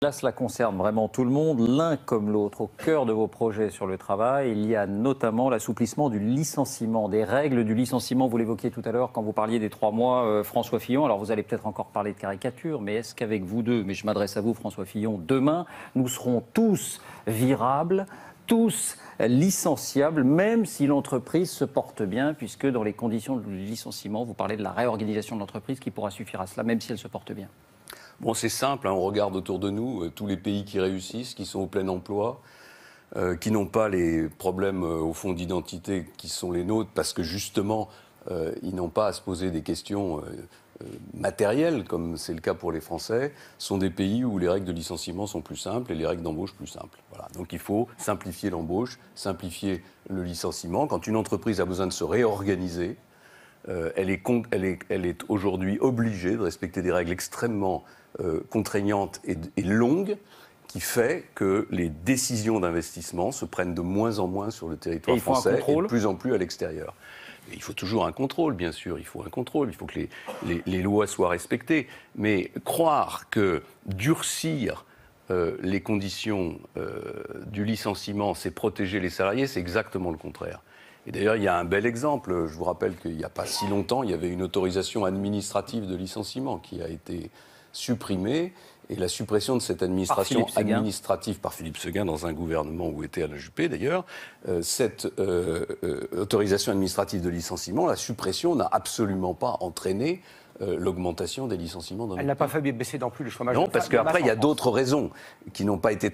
Là, cela concerne vraiment tout le monde, l'un comme l'autre. Au cœur de vos projets sur le travail, il y a notamment l'assouplissement du licenciement, des règles du licenciement. Vous l'évoquiez tout à l'heure quand vous parliez des 3 mois, François Fillon. Alors vous allez peut-être encore parler de caricature, mais est-ce qu'avec vous deux, mais je m'adresse à vous François Fillon, demain, nous serons tous virables, tous licenciables, même si l'entreprise se porte bien, puisque dans les conditions du licenciement, vous parlez de la réorganisation de l'entreprise qui pourra suffire à cela, même si elle se porte bien. Bon, c'est simple, hein, on regarde autour de nous tous les pays qui réussissent, qui sont au plein emploi, qui n'ont pas les problèmes au fond d'identité qui sont les nôtres, parce que justement, ils n'ont pas à se poser des questions matérielles, comme c'est le cas pour les Français, sont des pays où les règles de licenciement sont plus simples et les règles d'embauche plus simples. Voilà. Donc il faut simplifier l'embauche, simplifier le licenciement. Quand une entreprise a besoin de se réorganiser, elle est aujourd'hui obligée de respecter des règles extrêmement contraignantes et longues, qui fait que les décisions d'investissement se prennent de moins en moins sur le territoire français et de plus en plus à l'extérieur. Et il faut toujours un contrôle, bien sûr, il faut un contrôle, il faut que les lois soient respectées. Mais croire que durcir les conditions du licenciement, c'est protéger les salariés, c'est exactement le contraire. Et d'ailleurs, il y a un bel exemple. Je vous rappelle qu'il n'y a pas si longtemps, il y avait une autorisation administrative de licenciement qui a été supprimée. Et la suppression de cette administration administrative par Philippe Séguin dans un gouvernement où était Alain Juppé d'ailleurs, cette autorisation administrative de licenciement, la suppression n'a absolument pas entraîné l'augmentation des licenciements dans le pays. Elle n'a pas fait baisser non plus le chômage. Non, parce qu'après, il y a d'autres raisons qui n'ont pas été